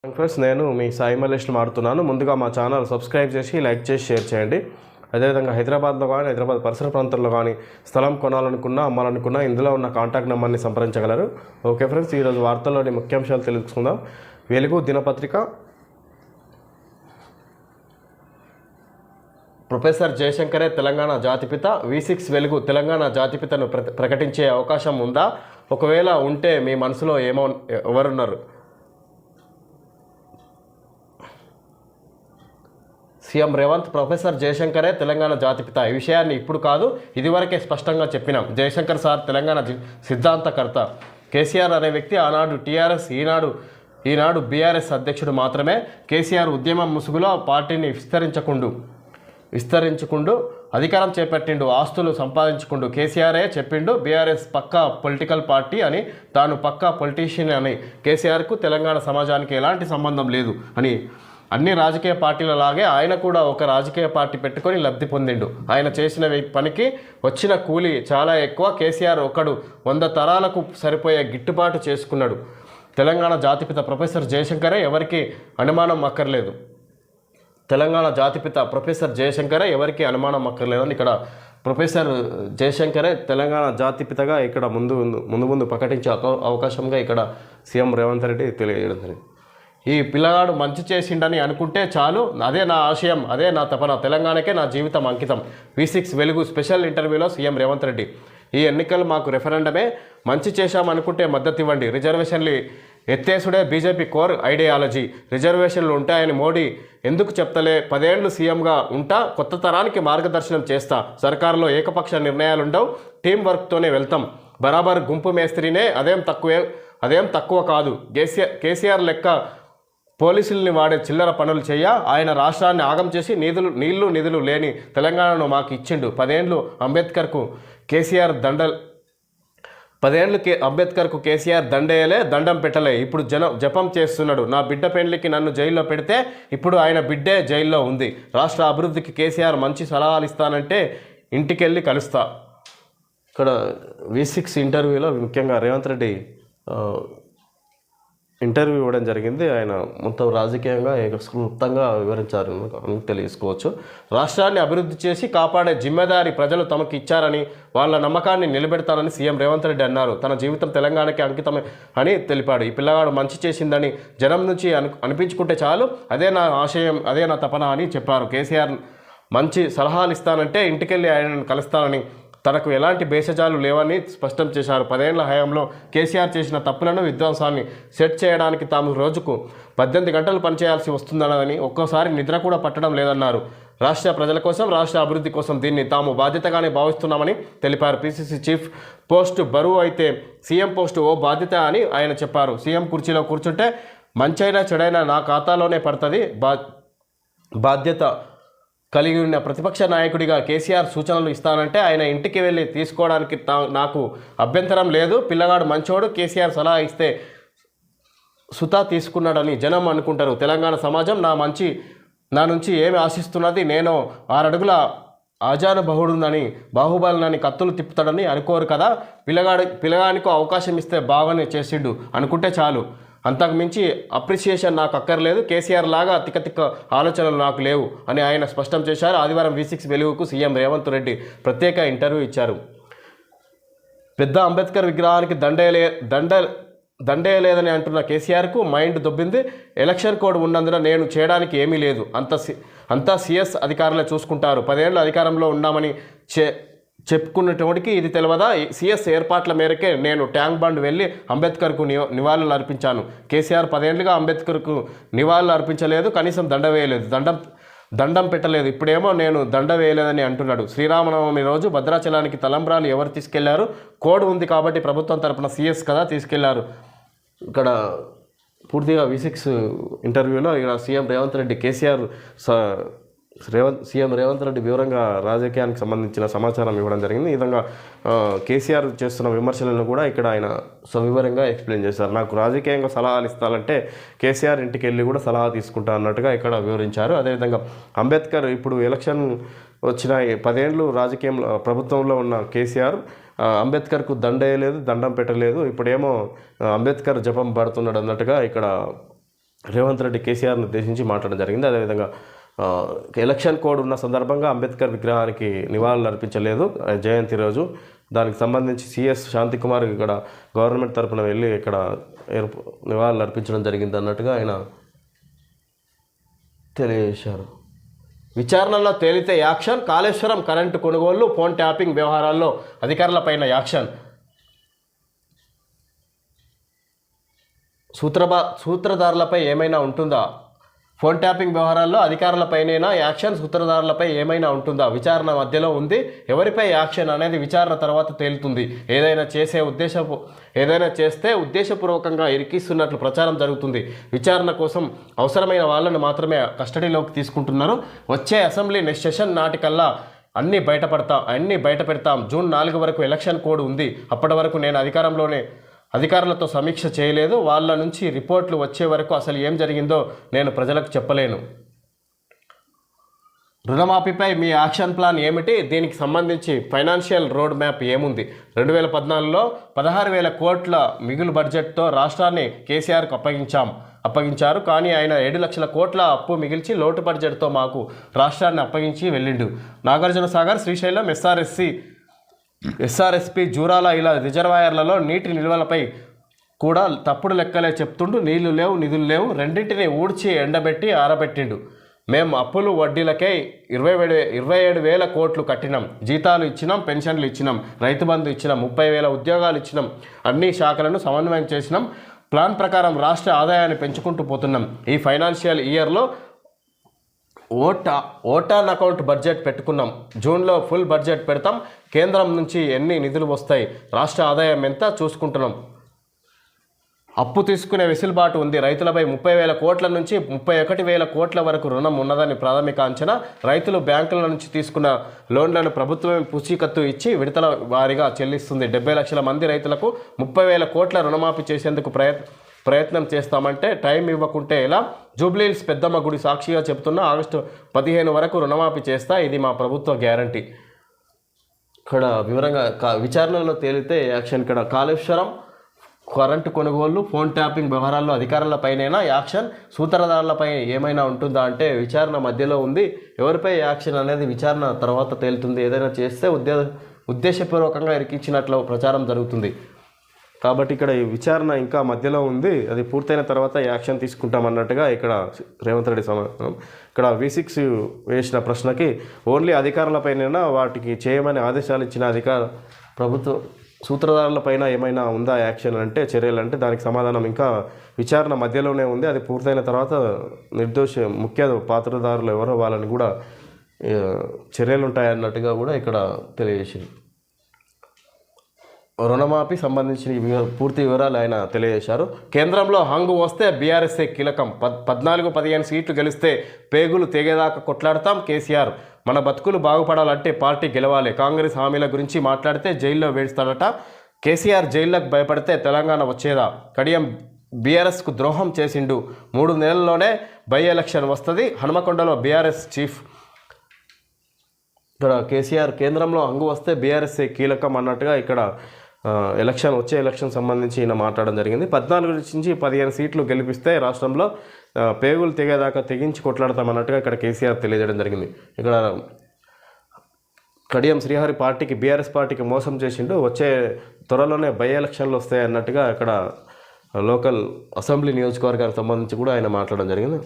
Friends, నేను మీ సాయి మల్లేష్ని మాడుతున్నాను. ముందుగా మా ఛానల్ సబ్స్క్రైబ్ చేసి లైక్ చేసి షేర్ చేయండి. అదేవిధంగా హైదరాబాద్లో కానీ హైదరాబాద్ పరిసర ప్రాంతాల్లో కానీ స్థలం కొనాలనుకున్నా అమ్మాలనుకున్నా ఇందులో ఉన్న కాంటాక్ట్ నెంబర్ని సంప్రదించగలరు. ఓకే ఫ్రెండ్స్, ఈరోజు వార్తల్లోని ముఖ్యాంశాలు తెలుసుకుందాం. వెలుగు దినపత్రిక ప్రొఫెసర్ జయశంకరే తెలంగాణ జాతిపిత, V6 వెలుగు తెలంగాణ జాతిపితను ప్రకటించే అవకాశం ఉందా? ఒకవేళ ఉంటే మీ మనసులో ఎవరున్నారు? సీఎం రేవంత్ ప్రొఫెసర్ జయశంకరే తెలంగాణ జాతిపిత. ఈ విషయాన్ని ఇప్పుడు కాదు, ఇదివరకే స్పష్టంగా చెప్పినాం. జయశంకర్ సార్ తెలంగాణ సిద్ధాంతకర్త. కేసీఆర్ అనే వ్యక్తి ఆనాడు టీఆర్ఎస్, ఈనాడు బీఆర్ఎస్ అధ్యక్షుడు మాత్రమే. కేసీఆర్ ఉద్యమం ముసుగులో పార్టీని విస్తరించుకుంటూ అధికారం చేపట్టిండు, ఆస్తులు సంపాదించుకుంటూ. కేసీఆరే చెప్పిండు బీఆర్ఎస్ పక్కా పొలిటికల్ పార్టీ అని, తాను పక్కా పొలిటీషియన్ అని. కేసీఆర్కు తెలంగాణ సమాజానికి ఎలాంటి సంబంధం లేదు అని. అన్ని రాజకీయ పార్టీలలాగే ఆయన కూడా ఒక రాజకీయ పార్టీ పెట్టుకొని లబ్ధి పొందిండు. ఆయన చేసిన పనికి వచ్చిన కూలీ చాలా ఎక్కువ. కేసీఆర్ ఒకడు 100 తరాలకు సరిపోయే గిట్టుబాటు చేసుకున్నాడు. తెలంగాణ జాతిపిత ప్రొఫెసర్ జయశంకరే, ఎవరికి అనుమానం అక్కర్లేదు. తెలంగాణ జాతిపిత ప్రొఫెసర్ జయశంకరే, ఎవరికి అనుమానం అక్కర్లేదని ఇక్కడ ప్రొఫెసర్ జయశంకరే తెలంగాణ జాతిపితగా ఇక్కడ ముందు ప్రకటించే అవకాశంగా ఇక్కడ సీఎం రేవంత్ రెడ్డి తెలియజేయడం జరిగింది. ఈ పిల్లగాడు మంచి చేసిండని అనుకుంటే చాలు, అదే నా ఆశయం, అదే నా తపన, తెలంగాణకే నా జీవితం అంకితం. V6 వెలుగు స్పెషల్ ఇంటర్వ్యూలో సీఎం రేవంత్ రెడ్డి. ఈ ఎన్నికలు మాకు రెఫరెండమే, మంచి చేశామనుకుంటే మద్దతు ఇవ్వండి. రిజర్వేషన్లు ఎత్తేసుడే బీజేపీ కోర్ ఐడియాలజీ. రిజర్వేషన్లు ఉంటాయని మోడీ ఎందుకు చెప్తలే? 10 ఏళ్ళు సీఎంగా ఉంటా, కొత్త తరానికి మార్గదర్శనం చేస్తా. సర్కారులో ఏకపక్ష నిర్ణయాలుండవు, టీం వర్క్తోనే వెళ్తాం. బరాబర్ గుంపు మేస్త్రినే, అదేం తక్కువ కాదు. కేసీఆర్ లెక్క పోలీసుల్ని వాడే చిల్లర పనులు ఆయన రాష్ట్రాన్ని ఆగం చేసి నీళ్లు నిధులు లేని తెలంగాణను మాకు ఇచ్చిండు. 10 ఏళ్ళు అంబేద్కర్కు కేసీఆర్ దండేయలే, దండం పెట్టలే. ఇప్పుడు జపం చేస్తున్నాడు. నా బిడ్డ పెండ్లికి నన్ను జైల్లో పెడితే ఇప్పుడు ఆయన బిడ్డే జైల్లో ఉంది. రాష్ట్ర అభివృద్ధికి కేసీఆర్ మంచి సలహాలు ఇస్తానంటే ఇంటికెళ్ళి కలుస్తా. ఇక్కడ V6 ఇంటర్వ్యూలో ముఖ్యంగా రేవంత్ రెడ్డి ఇంటర్వ్యూ ఇవ్వడం జరిగింది. ఆయన మొత్తం రాజకీయంగా క్లుప్తంగా వివరించారు అని తెలుసుకోవచ్చు. రాష్ట్రాన్ని అభివృద్ధి చేసి కాపాడే జిమ్మెదారి ప్రజలు తమకు ఇచ్చారని, వాళ్ళ నమ్మకాన్ని నిలబెడతానని సీఎం రేవంత్ రెడ్డి అన్నారు. తన జీవితం తెలంగాణకి అంకితమే అని తెలిపాడు. ఈ పిల్లగాడు మంచి చేసిందని జనం నుంచి అనిపించుకుంటే చాలు, అదే నా ఆశయం, అదే నా తపన అని చెప్పారు. కేసీఆర్ మంచి సలహాలు ఇస్తానంటే ఇంటికెళ్ళి ఆయనను కలుస్తానని, తనకు ఎలాంటి భేషజాలు లేవని స్పష్టం చేశారు. 10 ఏళ్ల హయాంలో కేసీఆర్ చేసిన తప్పులను, విధ్వంసాన్ని సెట్ చేయడానికి తాము రోజుకు 18 గంటలు పనిచేయాల్సి వస్తుందన్నదని, ఒక్కోసారి నిద్ర కూడా పట్టడం లేదన్నారు. రాష్ట్ర ప్రజల కోసం, రాష్ట్ర అభివృద్ధి కోసం దీన్ని తాము బాధ్యతగానే భావిస్తున్నామని తెలిపారు. PCC చీఫ్ పోస్టు బరువు అయితే సీఎం పోస్టు ఓ బాధ్యత అని ఆయన చెప్పారు. సీఎం కుర్చీలో కూర్చుంటే మంచైనా చెడైనా నా ఖాతాలోనే పడుతుంది. బాధ్యత కలిగి ఉన్న ప్రతిపక్ష నాయకుడిగా కేసీఆర్ సూచనలు ఇస్తానంటే ఆయన ఇంటికి వెళ్ళి తీసుకోవడానికి నాకు అభ్యంతరం లేదు. పిల్లగాడు మంచోడు, కేసీఆర్ సలహా ఇస్తే సుతా తీసుకున్నాడని జనం అనుకుంటారు. తెలంగాణ సమాజం నా నుంచి ఏమి ఆశిస్తున్నది? నేను 6 అడుగుల ఆజానుబహుడునని, బాహుబలినని కత్తులు తిప్పుతాడని అనుకోరు కదా. పిల్లగానికి అవకాశం ఇస్తే బాగానే చేసిండు అనుకుంటే చాలు, అంతకు మించి అప్రిసియేషన్ నాకు అక్కర్లేదు. కేసీఆర్ లాగా తిక్క ఆలోచనలు నాకు లేవు అని ఆయన స్పష్టం చేశారు. ఆదివారం V6 వెలుగుకు సీఎం రేవంత్ రెడ్డి ప్రత్యేక ఇంటర్వ్యూ ఇచ్చారు. పెద్ద అంబేద్కర్ విగ్రహానికి దండేయలేదని అంటున్న కేసీఆర్కు మైండ్ దొబ్బింది. ఎలక్షన్ కోడ్ ఉన్నందున నేను చేయడానికి ఏమీ లేదు, అంతా CS అధికారులే చూసుకుంటారు. 10 ఏళ్ళు అధికారంలో ఉన్నామని చెప్పుకున్నటువంటి ఇది తెలియదా? CS ఏర్పాట్ల మేరకే నేను ట్యాంక్ బండ్ వెళ్ళి అంబేద్కర్కు నివాళులు అర్పించాను. కేసీఆర్ 10 ఏళ్ళుగా అంబేద్కర్కు నివాళులు అర్పించలేదు, కనీసం దండ వేయలేదు, దండం పెట్టలేదు. ఇప్పుడేమో నేను దండ వేయలేదని అంటున్నాడు. శ్రీరామనవమి రోజు భద్రాచలానికి తలంబ్రాలు ఎవరు తీసుకెళ్లారు? కోడ్ ఉంది కాబట్టి ప్రభుత్వం తరపున CS కదా తీసుకెళ్లారు. ఇక్కడ పూర్తిగా V6 ఇంటర్వ్యూలో ఇక్కడ సీఎం రేవంత్ రెడ్డి సీఎం రేవంత్ రెడ్డి వివరంగా రాజకీయానికి సంబంధించిన సమాచారం ఇవ్వడం జరిగింది. ఈ విధంగా కేసీఆర్ చేస్తున్న విమర్శలను కూడా ఇక్కడ ఆయన సవివరంగా ఎక్స్ప్లెయిన్ చేశారు. నాకు రాజకీయంగా సలహాలు ఇస్తానంటే కేసీఆర్ ఇంటికి వెళ్ళి కూడా సలహా తీసుకుంటా అన్నట్టుగా ఇక్కడ వివరించారు. అదేవిధంగా అంబేద్కర్ ఇప్పుడు ఎలక్షన్ వచ్చిన 10 ఏళ్ళు రాజకీయంలో ప్రభుత్వంలో ఉన్న కేసీఆర్ అంబేద్కర్కు దండం పెట్టలేదు, ఇప్పుడేమో అంబేద్కర్ జపం పడుతున్నాడు అన్నట్టుగా ఇక్కడ రేవంత్ రెడ్డి కేసీఆర్ను ఉద్దేశించి మాట్లాడడం జరిగింది. అదేవిధంగా ఎలక్షన్ కోడ్ ఉన్న సందర్భంగా అంబేద్కర్ విగ్రహానికి నివాళులు అర్పించలేదు జయంతి రోజు. దానికి సంబంధించి సిఎస్ శాంతికుమార్ ఇక్కడ గవర్నమెంట్ తరఫున వెళ్ళి ఇక్కడ నివాళులు అర్పించడం జరిగింది అన్నట్టుగా ఆయన తెలియజేశారు. విచారణలో తేలితే యాక్షన్, కాళేశ్వరం కరెంటు కొనుగోళ్లు, ఫోన్ ట్యాపింగ్ వ్యవహారాల్లో అధికారులపైన యాక్షన్. సూత్రధారులపై ఏమైనా ఉంటుందా? ఫోన్ ట్యాపింగ్ వ్యవహారాల్లో అధికారులపైనైనా యాక్షన్, సూత్రధారులపై ఏమైనా ఉంటుందా? విచారణ మధ్యలో ఉంది. ఎవరిపై యాక్షన్ అనేది విచారణ తర్వాత తేలుతుంది. ఏదైనా చేస్తే ఉద్దేశపూర్వకంగా ఇరికిస్తున్నట్లు ప్రచారం జరుగుతుంది. విచారణ కోసం అవసరమైన వాళ్ళను మాత్రమే కస్టడీలోకి తీసుకుంటున్నారు. వచ్చే అసెంబ్లీ నెక్స్ట్ సెషన్ నాటికల్లా అన్నీ బయట పెడతాం. జూన్ 4 వరకు ఎలక్షన్ కోడ్ ఉంది. అప్పటి వరకు నేను అధికారులతో సమీక్ష చేయలేదు. వాళ్ళ నుంచి రిపోర్ట్లు వచ్చే వరకు అసలు ఏం జరిగిందో నేను ప్రజలకు చెప్పలేను. రుణమాఫీపై మీ యాక్షన్ ప్లాన్ ఏమిటి? దీనికి సంబంధించి ఫైనాన్షియల్ రోడ్ మ్యాప్ ఏముంది? 2014లో 16,000 కోట్ల మిగులు బడ్జెట్తో రాష్ట్రాన్ని కేసీఆర్కు అప్పగించారు. కానీ ఆయన 7 లక్షల కోట్ల అప్పు మిగిల్చి లోటు బడ్జెట్తో మాకు రాష్ట్రాన్ని అప్పగించి వెళ్ళిండు. నాగార్జున సాగర్, శ్రీశైలం, ఎస్ఆర్ఎస్పి, జూరాల ఇలా రిజర్వాయర్లలో నీటి నిల్వలపై కూడా తప్పుడు లెక్కలే చెప్తుండు. నీళ్లు లేవు, నిధులు లేవు, రెండింటిని ఊడ్చి ఎండబెట్టి ఆరబెట్టిండు. మేము అప్పులు వడ్డీలకే 27,000 కోట్లు కట్టినాం. జీతాలు ఇచ్చినాం, పెన్షన్లు ఇచ్చినాం, రైతు బంధు ఇచ్చినాం, 30,000 ఉద్యోగాలు ఇచ్చినాం. అన్ని శాఖలను సమన్వయం చేసినాం. ప్లాన్ ప్రకారం రాష్ట్ర ఆదాయాన్ని పెంచుకుంటూ పోతున్నాం. ఈ ఫైనాన్షియల్ ఇయర్లో ఓటాన్ అకౌంట్ బడ్జెట్ పెట్టుకున్నాం. జూన్లో ఫుల్ బడ్జెట్ పెడతాం. కేంద్రం నుంచి ఎన్ని నిధులు వస్తాయి, రాష్ట్ర ఆదాయం ఎంత చూసుకుంటున్నాం. అప్పు తీసుకునే వెసులుబాటు ఉంది. రైతులపై 30,000 కోట్ల నుంచి 31,000 కోట్ల వరకు రుణం ఉన్నదని ప్రాథమిక అంచనా. రైతులు బ్యాంకుల నుంచి తీసుకున్న లోన్లను ప్రభుత్వమే పూచీకత్తు ఇచ్చి విడతల వారీగా చెల్లిస్తుంది. 70 లక్షల మంది రైతులకు 30,000 కోట్ల రుణమాఫీ చేసేందుకు ప్రయత్నం చేస్తామంటే టైం ఇవ్వకుంటే ఎలా? జూబ్లీహిల్స్ పెద్దమ్మ గుడి సాక్షిగా చెబుతున్నా ఆగస్టు 15 వరకు రుణమాఫీ చేస్తా. ఇది మా ప్రభుత్వ గ్యారంటీ. ఇక్కడ వివరంగా విచారణలో తేలితే యాక్షన్. ఇక్కడ కాళేశ్వరం కరెంటు కొనుగోళ్లు, ఫోన్ ట్యాపింగ్ వ్యవహారాల్లో అధికారులపైనైనా యాక్షన్, సూత్రధారులపై ఏమైనా ఉంటుందా అంటే విచారణ మధ్యలో ఉంది. ఎవరిపై యాక్షన్ అనేది విచారణ తర్వాత తేలుతుంది. ఏదైనా చేస్తే ఉద్దేశపూర్వకంగా ఇరికించినట్లు ప్రచారం జరుగుతుంది. కాబట్టి ఇక్కడ ఈ విచారణ ఇంకా మధ్యలో ఉంది. అది పూర్తయిన తర్వాత యాక్షన్ తీసుకుంటామన్నట్టుగా ఇక్కడ రేవంత్ రెడ్డి సమాధానం. ఇక్కడ V6 వేసిన ప్రశ్నకి ఓన్లీ అధికారులపైన వాటికి చేయమని ఆదేశాలు ఇచ్చిన ప్రభుత్వ సూత్రధారులపైన ఏమైనా ఉందా యాక్షన్ అంటే చర్యలు అంటే దానికి సమాధానం ఇంకా విచారణ మధ్యలోనే ఉంది. అది పూర్తయిన తర్వాత ముఖ్య పాత్రధారులు ఎవరో వాళ్ళని కూడా చర్యలు ఉంటాయన్నట్టుగా కూడా ఇక్కడ తెలియజేసింది. రుణమాఫీ సంబంధించిన పూర్తి వివరాలు ఆయన తెలియజేశారు. కేంద్రంలో హంగు వస్తే బీఆర్ఎస్ఏ కీలకం. 14-15 సీట్లు గెలిస్తే పేగులు తెగేదాకా కొట్లాడతాం. కేసీఆర్ మన బతుకులు బాగుపడాలంటే పార్టీ గెలవాలి. కాంగ్రెస్ హామీల గురించి మాట్లాడితే జైల్లో వేస్తాడట. కేసీఆర్ జైల్లోకి భయపడితే తెలంగాణ వచ్చేదా? కడియం బీఆర్ఎస్కు ద్రోహం చేసిండు. 3 నెలల్లోనే బై ఎలక్షన్ వస్తుంది. హనుమకొండలో బీఆర్ఎస్ చీఫ్. ఇక్కడ కేసీఆర్ కేంద్రంలో హంగు వస్తే బీఆర్ఎస్ఏ కీలకం అన్నట్టుగా ఇక్కడ వచ్చే ఎలక్షన్ సంబంధించి ఈయన మాట్లాడడం జరిగింది. 14 నుంచి 15 సీట్లు గెలిపిస్తే రాష్ట్రంలో పేగులు తెగేదాకా తెగించి కొట్లాడతామన్నట్టుగా ఇక్కడ కేసీఆర్ తెలియజేయడం జరిగింది. ఇక్కడ కడియం శ్రీహరి పార్టీకి బీఆర్ఎస్ పార్టీకి మోసం చేసిండు. వచ్చే త్వరలోనే బై ఎలక్షన్లు వస్తాయి అన్నట్టుగా ఇక్కడ లోకల్ అసెంబ్లీ నియోజకవర్గానికి సంబంధించి కూడా ఆయన మాట్లాడడం జరిగింది.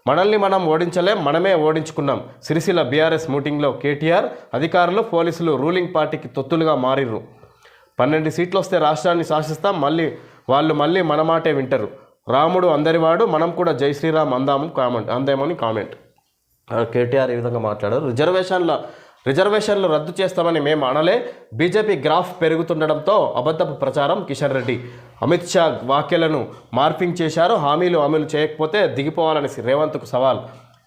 మనల్ని మనం ఓడించలేం, మనమే ఓడించుకున్నాం. సిరిసిల్ల బీఆర్ఎస్ మీటింగ్లో కేటీఆర్. అధికారులు, పోలీసులు రూలింగ్ పార్టీకి తొత్తులుగా మారిర్రు. 12 సీట్లు వస్తే రాష్ట్రాన్ని శాసిస్తాం. వాళ్ళు మళ్ళీ మన మాటే వింటారు. రాముడు అందరివాడు, మనం కూడా జై శ్రీరామ్ అందేమని కామెంట్. కేటీఆర్ ఈ విధంగా మాట్లాడారు. రిజర్వేషన్లు రద్దు చేస్తామని మేము అనలే. బీజేపీ గ్రాఫ్ పెరుగుతుండడంతో అబద్ధపు ప్రచారం. కిషన్ రెడ్డి. అమిత్ షా వ్యాఖ్యలను మార్పింగ్ చేశారు. హామీలు అమలు చేయకపోతే దిగిపోవాలని రేవంత్కు సవాల్.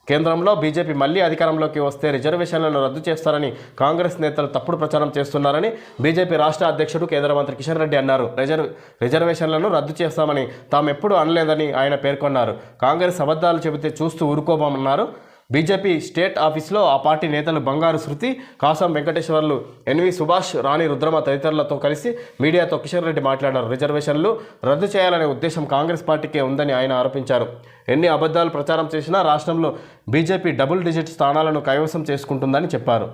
కేంద్రంలో బీజేపీ మళ్లీ అధికారంలోకి వస్తే రిజర్వేషన్లను రద్దు చేస్తారని కాంగ్రెస్ నేతలు తప్పుడు ప్రచారం చేస్తున్నారని బీజేపీ రాష్ట్ర అధ్యక్షుడు కేంద్ర మంత్రి కిషన్ రెడ్డి అన్నారు. రిజర్వేషన్లను రద్దు చేస్తామని తామెప్పుడు అనలేదని ఆయన పేర్కొన్నారు. కాంగ్రెస్ అబద్ధాలు చెబితే చూస్తూ ఊరుకోబోమన్నారు. బీజేపీ స్టేట్ ఆఫీస్లో ఆ పార్టీ నేతలు బంగారు శృతి, కాసం వెంకటేశ్వర్లు, ఎన్వి సుభాష్, రాణి రుద్రమ తదితరులతో కలిసి మీడియాతో కిషన్ రెడ్డి మాట్లాడారు. రిజర్వేషన్లు రద్దు చేయాలనే ఉద్దేశం కాంగ్రెస్ పార్టీకే ఉందని ఆయన ఆరోపించారు. ఎన్ని అబద్ధాలు ప్రచారం చేసినా రాష్ట్రంలో బీజేపీ డబుల్ డిజిట్ స్థానాలను కైవసం చేసుకుంటుందని చెప్పారు.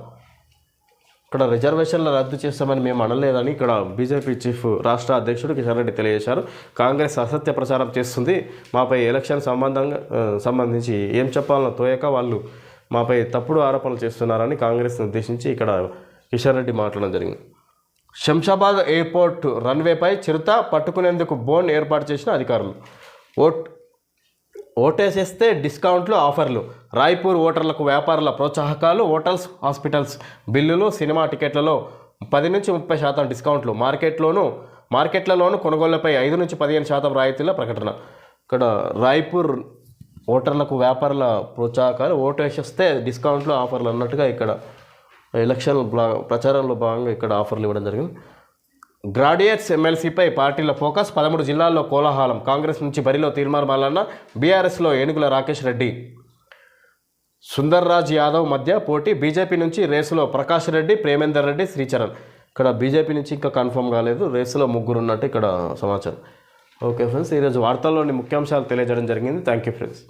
ఇక్కడ రిజర్వేషన్లు రద్దు చేస్తామని మేము అనలేదని ఇక్కడ బీజేపీ చీఫ్ రాష్ట్ర అధ్యక్షుడు కిషన్ రెడ్డి తెలియజేశారు. కాంగ్రెస్ అసత్య ప్రచారం చేస్తుంది. మాపై ఎలక్షన్ సంబంధించి ఏం చెప్పాలనో తోయక వాళ్ళు మాపై తప్పుడు ఆరోపణలు చేస్తున్నారని కాంగ్రెస్ని ఉద్దేశించి ఇక్కడ కిషన్ రెడ్డి మాట్లాడడం జరిగింది. శంషాబాద్ ఎయిర్పోర్ట్ రన్వేపై చిరుత పట్టుకునేందుకు బోన్ ఏర్పాటు చేసిన అధికారులు. ఓటేసేస్తే డిస్కౌంట్లు, ఆఫర్లు. రాయ్పూర్ ఓటర్లకు వ్యాపారుల ప్రోత్సాహకాలు. హోటల్స్, హాస్పిటల్స్ బిల్లులు, సినిమా టికెట్లలో 10-30% డిస్కౌంట్లు. మార్కెట్లలోనూ కొనుగోళ్లపై 5-15% రాయితీల ప్రకటన. ఇక్కడ రాయ్పూర్ ఓటర్లకు వ్యాపారుల ప్రోత్సాహకాలు, ఓటేసేస్తే డిస్కౌంట్లు, ఆఫర్లు అన్నట్టుగా ఇక్కడ ఎలక్షన్ ప్రచారంలో భాగంగా ఇక్కడ ఆఫర్లు ఇవ్వడం జరిగింది. గ్రాడ్యుయేట్స్ ఎమ్మెల్సీపై పార్టీల ఫోకస్. 13 జిల్లాల్లో కోలాహలం. కాంగ్రెస్ నుంచి బరిలో తీర్మార్ మల్లన్న, బీఆర్ఎస్లో ఏనుగుల రాకేష్ రెడ్డి, సుందర్రాజ్ యాదవ్ మధ్య పోటీ. బీజేపీ నుంచి రేసులో ప్రకాష్ రెడ్డి, ప్రేమేందర్ రెడ్డి, శ్రీచరణ్. ఇక్కడ బీజేపీ నుంచి ఇంకా కన్ఫర్మ్ కాలేదు, రేసులో 3 ఉన్నట్టు ఇక్కడ సమాచారం. ఓకే ఫ్రెండ్స్, ఈరోజు వార్తల్లోని ముఖ్యాంశాలు తెలియజేయడం జరిగింది. Thank you friends.